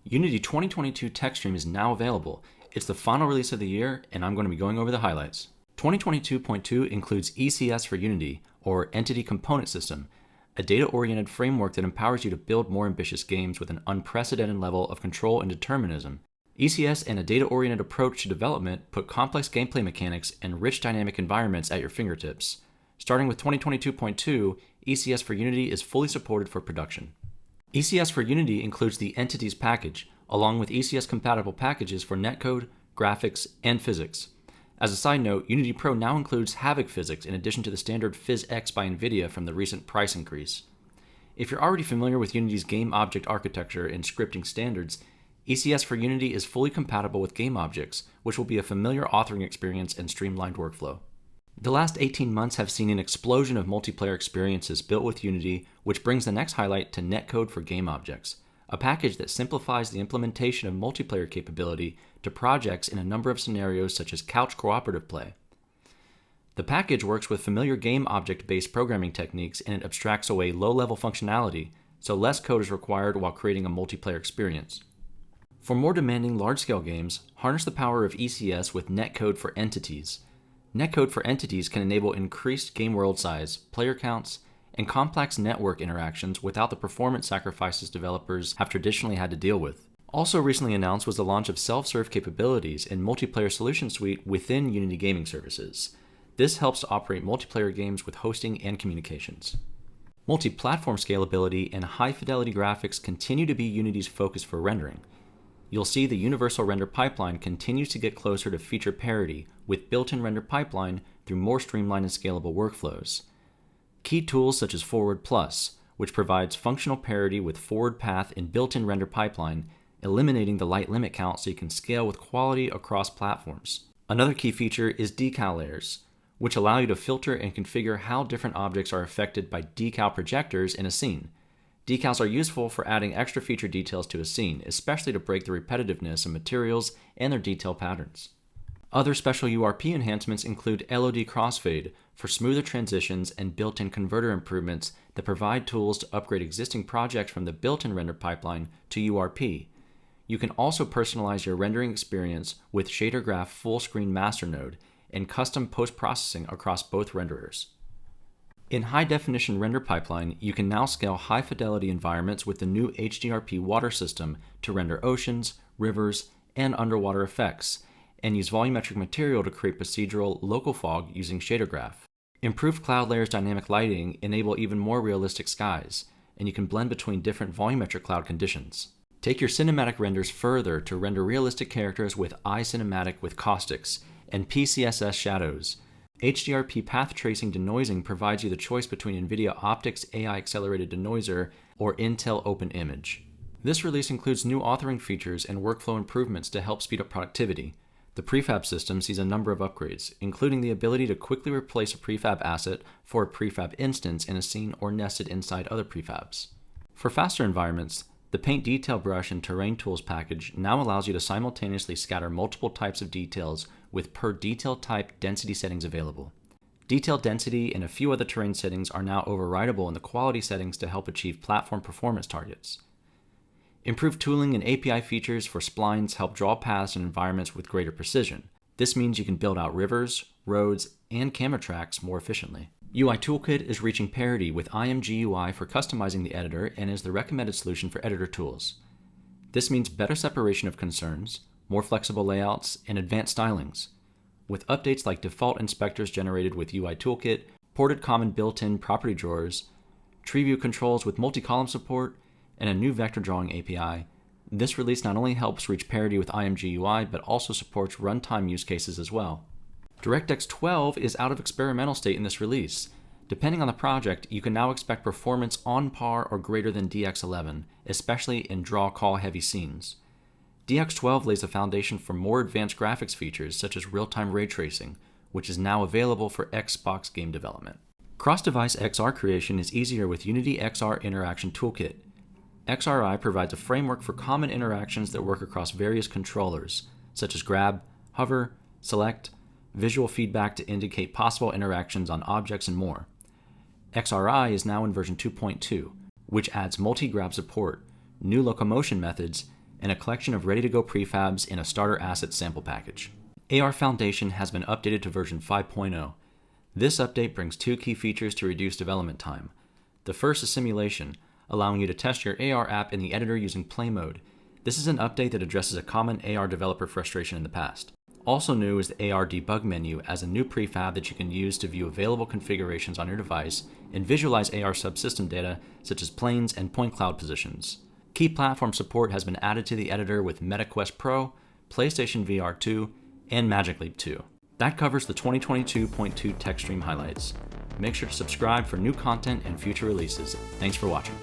Unity 2022 TechStream is now available. It's the final release of the year, and I'm going to be going over the highlights. 2022.2 includes ECS for Unity, or Entity Component System, a data-oriented framework that empowers you to build more ambitious games with an unprecedented level of control and determinism. ECS and a data-oriented approach to development put complex gameplay mechanics and rich dynamic environments at your fingertips. Starting with 2022.2, ECS for Unity is fully supported for production. ECS for Unity includes the Entities package, along with ECS-compatible packages for netcode, graphics, and physics. As a side note, Unity Pro now includes Havoc physics in addition to the standard PhysX by NVIDIA from the recent price increase. If you're already familiar with Unity's game object architecture and scripting standards, ECS for Unity is fully compatible with game objects, which will be a familiar authoring experience and streamlined workflow. The last 18 months have seen an explosion of multiplayer experiences built with Unity, which brings the next highlight to Netcode for Game Objects, a package that simplifies the implementation of multiplayer capability to projects in a number of scenarios such as couch cooperative play. The package works with familiar game object-based programming techniques and it abstracts away low-level functionality, so less code is required while creating a multiplayer experience. For more demanding large-scale games, harness the power of ECS with Netcode for Entities. Netcode for Entities can enable increased game world size, player counts, and complex network interactions without the performance sacrifices developers have traditionally had to deal with. Also recently announced was the launch of self-serve capabilities in Multiplayer Solution Suite within Unity Gaming Services. This helps to operate multiplayer games with hosting and communications. Multi-platform scalability and high-fidelity graphics continue to be Unity's focus for rendering. You'll see the universal render pipeline continues to get closer to feature parity with built-in render pipeline through more streamlined and scalable workflows. Key tools such as Forward Plus, which provides functional parity with forward path and built-in render pipeline, eliminating the light limit count so you can scale with quality across platforms. Another key feature is decal layers, which allow you to filter and configure how different objects are affected by decal projectors in a scene. Decals are useful for adding extra feature details to a scene, especially to break the repetitiveness of materials and their detail patterns. Other special URP enhancements include LOD crossfade for smoother transitions and built-in converter improvements that provide tools to upgrade existing projects from the built-in render pipeline to URP. You can also personalize your rendering experience with shader graph full screen master node and custom post-processing across both renderers. In high-definition render pipeline, you can now scale high-fidelity environments with the new HDRP water system to render oceans, rivers, and underwater effects, and use volumetric material to create procedural local fog using shader graph. Improved cloud layers dynamic lighting enable even more realistic skies, and you can blend between different volumetric cloud conditions. Take your cinematic renders further to render realistic characters with iCinematic with caustics and PCSS shadows. HDRP path tracing denoising provides you the choice between NVIDIA Optics AI Accelerated Denoiser or Intel Open Image. This release includes new authoring features and workflow improvements to help speed up productivity. The prefab system sees a number of upgrades, including the ability to quickly replace a prefab asset for a prefab instance in a scene or nested inside other prefabs. For faster environments, the Paint Detail Brush and Terrain Tools package now allows you to simultaneously scatter multiple types of details with per detail type density settings available. Detail density and a few other terrain settings are now overridable in the quality settings to help achieve platform performance targets. Improved tooling and API features for splines help draw paths and environments with greater precision. This means you can build out rivers, roads, and camera tracks more efficiently. UI Toolkit is reaching parity with IMGUI for customizing the editor and is the recommended solution for editor tools. This means better separation of concerns, more flexible layouts, and advanced stylings. With updates like default inspectors generated with UI Toolkit, ported common built-in property drawers, tree view controls with multi-column support, and a new vector drawing API, this release not only helps reach parity with IMGUI, but also supports runtime use cases as well. DirectX 12 is out of experimental state in this release. Depending on the project, you can now expect performance on par or greater than DX11, especially in draw-call heavy scenes. DX12 lays the foundation for more advanced graphics features such as real-time ray tracing, which is now available for Xbox game development. Cross-device XR creation is easier with Unity XR Interaction Toolkit. XRI provides a framework for common interactions that work across various controllers, such as grab, hover, select, visual feedback to indicate possible interactions on objects, and more. XRI is now in version 2.2, which adds multi-grab support, new locomotion methods, and a collection of ready-to-go prefabs in a starter asset sample package. AR Foundation has been updated to version 5.0. This update brings two key features to reduce development time. The first is simulation, allowing you to test your AR app in the editor using play mode. This is an update that addresses a common AR developer frustration in the past. Also new is the AR debug menu as a new prefab that you can use to view available configurations on your device and visualize AR subsystem data such as planes and point cloud positions. Key platform support has been added to the editor with MetaQuest Pro, PlayStation VR 2, and Magic Leap 2. That covers the 2022.2 TechStream highlights. Make sure to subscribe for new content and future releases. Thanks for watching.